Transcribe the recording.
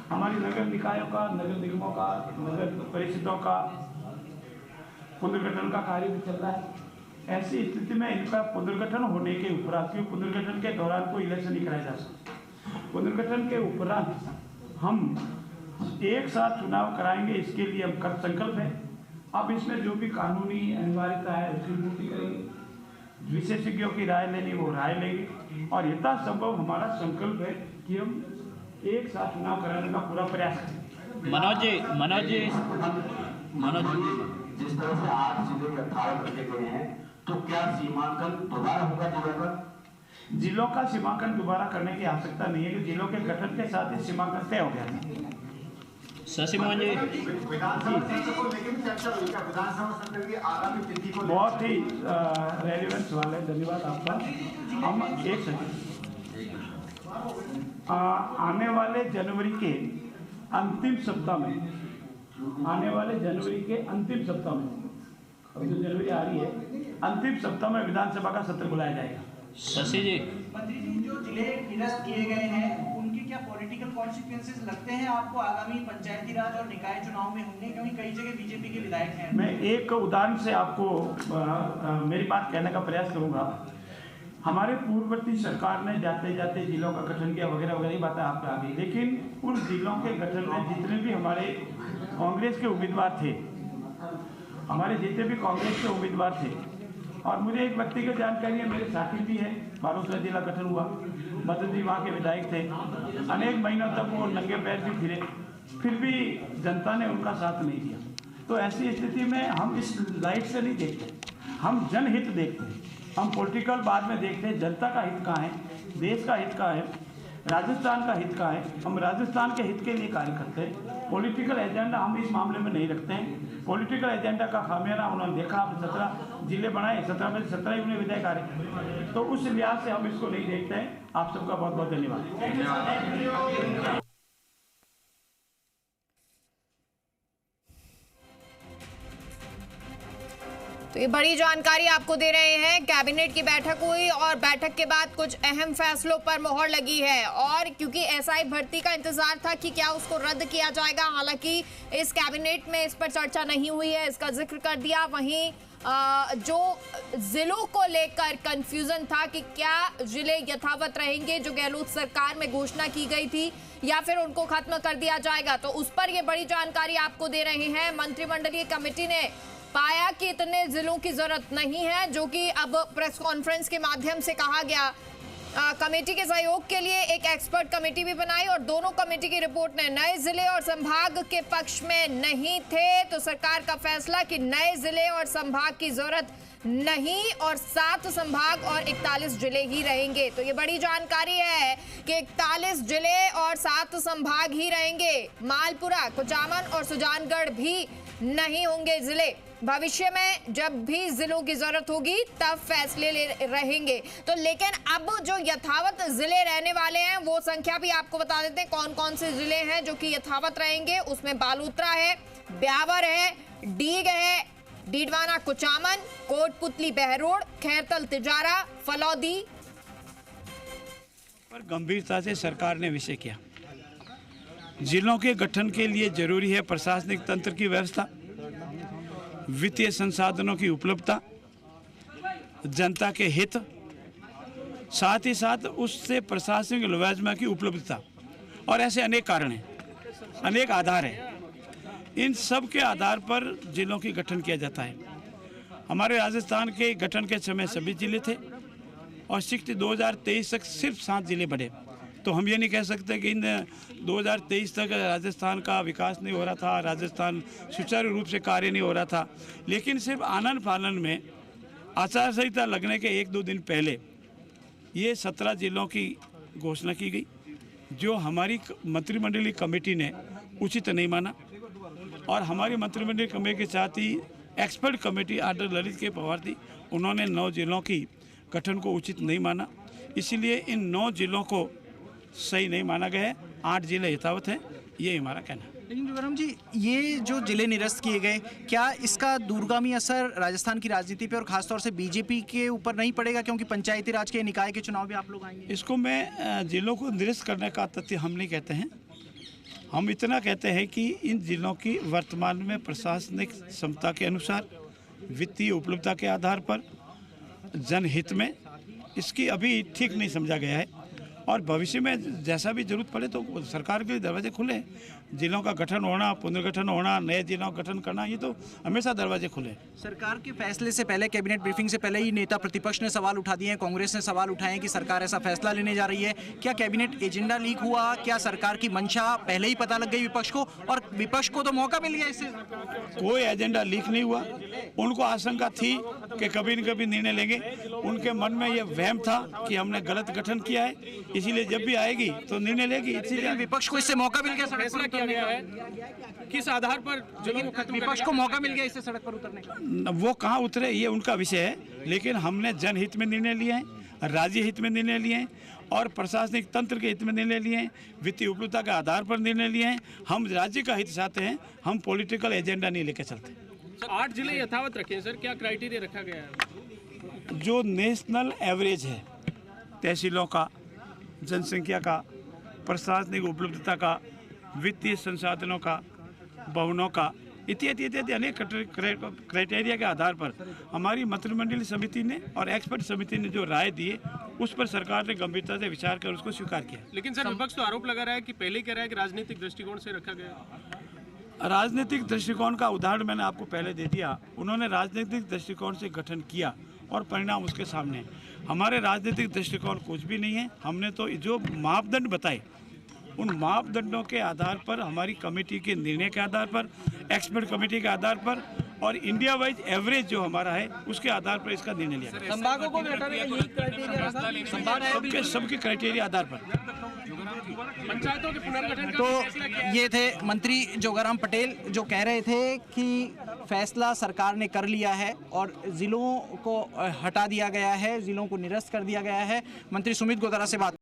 हमारी नगर निकायों का, नगर निगमों का, नगर परिषदों का पुनर्गठन का कार्य भी चल रहा है। ऐसी स्थिति में इनका पुनर्गठन होने के उपरांत, क्योंकि पुनर्गठन के दौरान कोई इलेक्शन नहीं कराया जा सकता, पुनर्गठन के उपरांत हम एक साथ चुनाव कराएंगे, इसके लिए हम कर संकल्प है। अब इसमें जो भी कानूनी अनिवार्यता है उसकी पूर्ति करेंगे, विशेषज्ञों की राय लेनी वो राय लेंगे, और यथासंभव हमारा संकल्प है कि हम एक साथ चुनाव कराने का पूरा प्रयास करें। मनोज जी जिस तरह से 8 जिले 18 रखे गए हैं, तो क्या सीमांकन दोबारा होगा जिलों का? जिलों का सीमांकन दोबारा करने की आवश्यकता नहीं है, कि जिलों के गठन के साथ ही सीमांकन तय हो गया था। शशि मोहन जी, बहुत ही रेलिवेंट सवाल है, धन्यवाद आपका। हम एक सेकंड, आने वाले जनवरी के अंतिम सप्ताह में, आने वाले जनवरी के अंतिम सप्ताह में, अभी जो जनवरी आ रही है, अंतिम सप्ताह में विधानसभा का सत्र बुलाया जाएगा। शशि जी, मंत्री जी, जो जिले निरस्त किए गए हैं उनके क्या पॉलिटिकल कॉन्सिक्वेंसेस लगते हैं आपको आगामी पंचायती राज और निकाय चुनाव में होंगे, क्योंकि कई जगह बीजेपी के विधायक हैं? मैं एक उदाहरण से आपको मेरी बात कहने का प्रयास करूंगा। हमारे पूर्ववर्ती सरकार ने जाते जाते जिलों का गठन किया वगैरह वगैरह बातें आपको आ गई, लेकिन उन जिलों के गठन में जितने भी हमारे कांग्रेस के उम्मीदवार थे, हमारे जितने भी कांग्रेस के उम्मीदवार थे, और मुझे एक व्यक्तिगत जानकारी है, मेरे साथी भी है, बालोतरा जिला गठन हुआ, मदन जी वहाँ के विधायक थे, अनेक महीनों तक वो नंगे पैर भी फिरे, फिर भी जनता ने उनका साथ नहीं दिया। तो ऐसी स्थिति में हम इस लाइट से नहीं देखते, हम जनहित देखते हैं, हम पॉलिटिकल बाद में देखते हैं जनता का हित कहाँ है, देश का हित कहाँ है, राजस्थान का हित कहाँ है। हम राजस्थान के हित के लिए कार्य करते हैं, पॉलिटिकल एजेंडा हम इस मामले में नहीं रखते हैं। पॉलिटिकल एजेंडा का खामियाना उन्होंने देखा, 17 जिले बनाए, 17 में 17 ही उन्हें विधायक आ रहे, तो उस लिहाज से हम इसको नहीं देखते हैं। आप सबका बहुत बहुत धन्यवाद। तो ये बड़ी जानकारी आपको दे रहे हैं। कैबिनेट की बैठक हुई और बैठक के बाद कुछ अहम फैसलों पर मोहर लगी है, और क्योंकि एसआई भर्ती का इंतजार था कि क्या उसको रद्द किया जाएगा, हालांकि इस कैबिनेट में इस पर चर्चा नहीं हुई है, इसका जिक्र कर दिया। वहीं जो जिलों को लेकर कंफ्यूजन था कि क्या जिले यथावत रहेंगे जो गहलोत सरकार में घोषणा की गई थी, या फिर उनको खत्म कर दिया जाएगा, तो उस पर ये बड़ी जानकारी आपको दे रहे हैं। मंत्रिमंडलीय कमेटी ने पाया कि इतने जिलों की जरूरत नहीं है, जो कि अब प्रेस कॉन्फ्रेंस के माध्यम से कहा गया। कमेटी के सहयोग के लिए एक एक्सपर्ट कमेटी भी बनाई, और दोनों कमेटी की रिपोर्ट ने नए जिले और संभाग के पक्ष में नहीं थे। तो सरकार का फैसला कि नए जिले और संभाग की जरूरत नहीं, और 7 संभाग और 41 जिले ही रहेंगे। तो ये बड़ी जानकारी है कि 41 जिले और 7 संभाग ही रहेंगे। मालपुरा, कुचामन और सुजानगढ़ भी नहीं होंगे जिले। भविष्य में जब भी जिलों की जरूरत होगी तब फैसले रहेंगे। तो लेकिन अब जो यथावत जिले रहने वाले हैं वो संख्या भी आपको बता देते हैं कौन कौन से जिले हैं जो कि यथावत रहेंगे। उसमें बालोतरा है, ब्यावर है, डीग है, डीडवाना कुचामन, कोटपुतली बहरोड, खैरतल तिजारा, फलौदी। पर गंभीरता से सरकार ने विषय किया। जिलों के गठन के लिए जरूरी है प्रशासनिक तंत्र की व्यवस्था, वित्तीय संसाधनों की उपलब्धता, जनता के हित, साथ ही साथ उससे प्रशासनिक लवाजमा की उपलब्धता, और ऐसे अनेक कारण हैं, अनेक आधार हैं। इन सब के आधार पर जिलों की गठन किया जाता है। हमारे राजस्थान के गठन के समय सभी जिले थे, और 2023 तक सिर्फ 7 जिले बने। तो हम ये नहीं कह सकते कि इन 2023 तक राजस्थान का विकास नहीं हो रहा था, राजस्थान सुचारू रूप से कार्य नहीं हो रहा था। लेकिन सिर्फ आनन फानन में आचार संहिता लगने के 1-2 दिन पहले ये 17 जिलों की घोषणा की गई, जो हमारी मंत्रिमंडलीय कमेटी ने उचित नहीं माना। और हमारी मंत्रिमंडलीय कमेटी के साथ ही एक्सपर्ट कमेटी आर्डर ललित के पवार थी, उन्होंने 9 जिलों की गठन को उचित नहीं माना। इसीलिए इन 9 जिलों को सही नहीं माना गया है, 8 जिले यथावत हैं, ये हमारा कहना है। लेकिन जोगेराम जी, ये जो जिले निरस्त किए गए, क्या इसका दूरगामी असर राजस्थान की राजनीति पे और खासतौर से बीजेपी के ऊपर नहीं पड़ेगा, क्योंकि पंचायती राज के निकाय के चुनाव भी आप लोग आएंगे? इसको मैं जिलों को निरस्त करने का तथ्य हम नहीं कहते हैं। हम इतना कहते हैं कि इन जिलों की वर्तमान में प्रशासनिक क्षमता के अनुसार, वित्तीय उपलब्धता के आधार पर, जनहित में इसकी अभी ठीक नहीं समझा गया है और भविष्य में जैसा भी जरूरत पड़े तो सरकार के लिए दरवाजे खुले हैं। जिलों का गठन होना, पुनर्गठन होना, नए जिलों का गठन करना, ये तो हमेशा दरवाजे खुले हैं। सरकार के फैसले से पहले, कैबिनेट ब्रीफिंग से पहले ही नेता प्रतिपक्ष ने सवाल उठा दिए हैं, कांग्रेस ने सवाल उठाए हैं कि सरकार ऐसा फैसला लेने जा रही है। क्या कैबिनेट एजेंडा लीक हुआ? क्या सरकार की मंशा पहले ही पता लग गई विपक्ष को, और विपक्ष को तो मौका मिल गया इससे? कोई एजेंडा लीक नहीं हुआ। उनको आशंका थी कि कभी न कभी निर्णय लेंगे। उनके मन में ये वहम था कि हमने गलत गठन किया है, इसीलिए जब भी आएगी तो निर्णय लेगी। इसीलिए विपक्ष को इससे मौका मिल गया, फैसला किया गया है किस आधार पर जुल्म को खत्म विपक्ष को मौका मिल गया इससे सड़क पर उतरने का? वो कहाँ उतरे ये उनका विषय है, लेकिन हमने जनहित में निर्णय लिए हैं, राज्य हित में निर्णय लिए हैं और प्रशासनिक तंत्र के हित में निर्णय लिए हैं, वित्तीय उपलब्धता के आधार पर निर्णय लिए हैं। हम राज्य का हित चाहते हैं, हम पॉलिटिकल एजेंडा नहीं लेकर चलते। सर 8 जिले यथावत रखे हैं सर, क्या क्राइटेरिया रखा गया है? जो नेशनल एवरेज है तहसीलों का, जनसंख्या का, प्रशासनिक उपलब्धता का, वित्तीय संसाधनों का, भवनों का, इत्यादि इत्यादि अनेक क्राइटेरिया के आधार पर हमारी मंत्रिमंडलीय समिति ने और एक्सपर्ट समिति ने जो राय दी है उस पर सरकार ने गंभीरता से विचार कर उसको स्वीकार किया। लेकिन सर विपक्ष तो आरोप लगा रहा है कि पहले ही कह रहा है कि राजनीतिक दृष्टिकोण से रखा गया। राजनीतिक दृष्टिकोण का उदाहरण मैंने आपको पहले दे दिया। उन्होंने राजनीतिक दृष्टिकोण से गठन किया और परिणाम उसके सामने। हमारे राजनीतिक दृष्टिकोण कुछ भी नहीं है। हमने तो जो मापदंड बताए उन मापदंडों के आधार पर, हमारी कमेटी के निर्णय के आधार पर, एक्सपर्ट कमेटी के आधार पर और इंडिया वाइज एवरेज जो हमारा है उसके आधार पर इसका निर्णय लिया गया। संभागों को भी हटाने का यही क्राइटेरिया था? सबके क्राइटेरिया आधार पर। पंचायतों के पुनर्गठन का तो फैसला किया है। ये थे मंत्री जोगाराम पटेल जो कह रहे थे कि फैसला सरकार ने कर लिया है और जिलों को हटा दिया गया है, जिलों को निरस्त कर दिया गया है। मंत्री सुमित गोदारा से बात